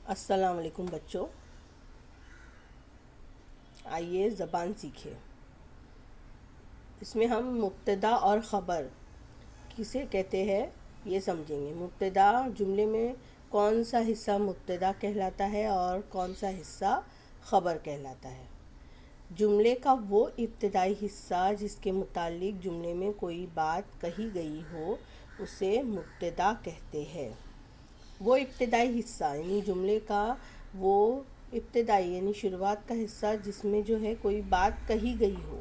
السلام علیکم بچوں، آئیے زبان سیکھیں۔ اس میں ہم مبتدا اور خبر کسے کہتے ہیں یہ سمجھیں گے۔ مبتدا جملے میں کون سا حصہ مبتدا کہلاتا ہے اور کون سا حصہ خبر کہلاتا ہے۔ جملے کا وہ ابتدائی حصہ جس کے متعلق جملے میں کوئی بات کہی گئی ہو اسے مبتدا کہتے ہیں۔ وہ ابتدائی حصہ یعنی جملے کا وہ ابتدائی یعنی شروعات کا حصہ جس میں کوئی بات کہی گئی ہو،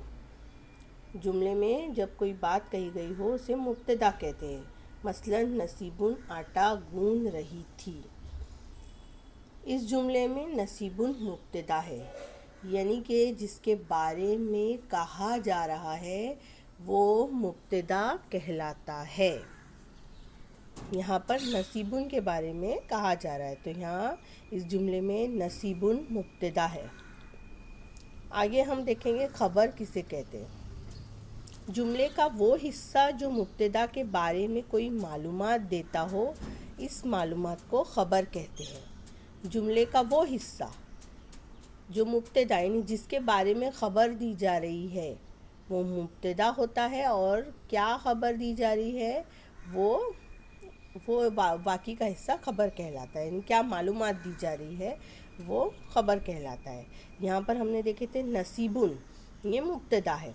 جملے میں جب کوئی بات کہی گئی ہو اسے مبتدا کہتے ہیں۔ مثلا نصیبن آٹا گوندھ رہی تھی۔ اس جملے میں نصیبن مبتدا ہے، یعنی کہ جس کے بارے میں کہا جا رہا ہے وہ مبتدا کہلاتا ہے۔ یہاں پر نصیبن کے بارے میں کہا جا رہا ہے تو یہاں اس جملے میں نصیبن مبتدا ہے۔ آگے ہم دیکھیں گے خبر کسے کہتے ہیں۔ جملے کا وہ حصہ جو مبتدا کے بارے میں کوئی معلومات دیتا ہو اس معلومات کو خبر کہتے ہیں۔ جملے کا وہ حصہ جو مبتدا یعنی جس کے بارے میں خبر دی جا رہی ہے وہ مبتدا ہوتا ہے، اور کیا خبر دی جا رہی ہے وہ باقی کا حصہ خبر کہلاتا ہے، یعنی کیا معلومات دی جا رہی ہے وہ خبر کہلاتا ہے۔ یہاں پر ہم نے دیکھے تھے نصیبن، یہ مبتدا ہے۔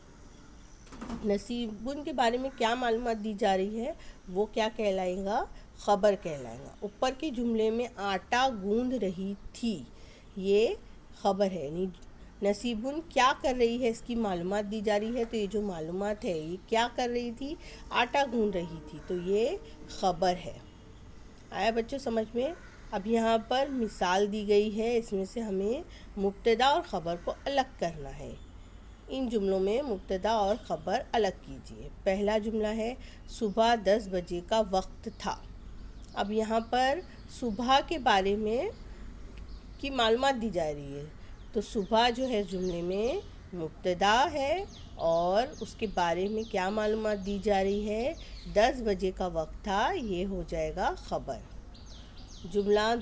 نصیبن کے بارے میں کیا معلومات دی جا رہی ہے وہ کیا کہلائے گا؟ خبر کہلائے گا۔ اوپر کے جملے میں آٹا گوندھ رہی تھی، یہ خبر ہے، یعنی نصیبن کیا کر رہی ہے اس کی معلومات دی جا رہی ہے، تو یہ جو معلومات ہے یہ کیا کر رہی تھی؟ آٹا گوندھ رہی تھی، تو یہ خبر ہے۔ آیا بچوں سمجھ میں؟ اب یہاں پر مثال دی گئی ہے، اس میں سے ہمیں مبتدا اور خبر کو الگ کرنا ہے۔ ان جملوں میں مبتدا اور خبر الگ کیجیے۔ پہلا جملہ ہے صبح 10 بجے کا وقت تھا۔ اب یہاں پر صبح کے بارے میں کی معلومات دی جا رہی ہے، تو صبح جو ہے جملے میں مبتدا ہے اور اس کے بارے میں کیا معلومات دی جا رہی ہے؟ 10 بجے کا وقت تھا، یہ ہو جائے گا خبر۔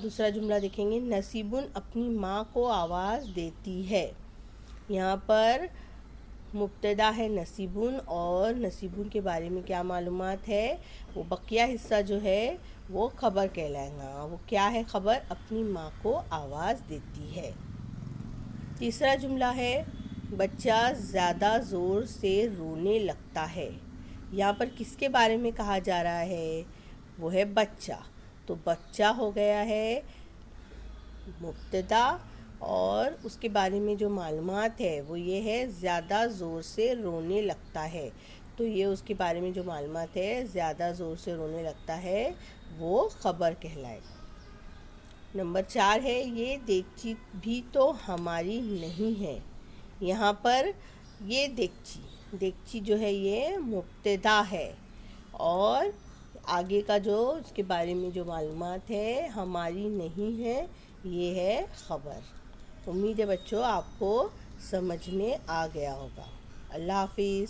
دوسرا جملہ دیکھیں گے، نصیبن اپنی ماں کو آواز دیتی ہے۔ یہاں پر مبتدا ہے نصیبن اور نصیبن کے بارے میں کیا معلومات ہے؟ وہ بقیہ حصہ جو ہے وہ خبر کہلائے گا۔ وہ کیا ہے خبر؟ اپنی ماں کو آواز دیتی ہے۔ تیسرا جملہ ہے بچہ زیادہ زور سے رونے لگتا ہے۔ یہاں پر کس کے بارے میں کہا جا رہا ہے؟ وہ ہے بچہ، تو بچہ ہو گیا ہے مبتدا، اور اس کے بارے میں جو معلومات ہے وہ یہ ہے زیادہ زور سے رونے لگتا ہے، تو یہ اس کے بارے میں جو معلومات ہے زیادہ زور سے رونے لگتا ہے وہ خبر کہلائے گا۔ نمبر 4 ہے یہ دیگچی بھی تو ہماری نہیں ہے۔ یہاں پر یہ دیگچی جو ہے یہ مبتدا ہے، اور آگے کا جو اس کے بارے میں جو معلومات ہے ہماری نہیں ہے یہ ہے خبر۔ امید ہے بچوں آپ کو سمجھ میں آ گیا ہوگا۔ اللہ حافظ۔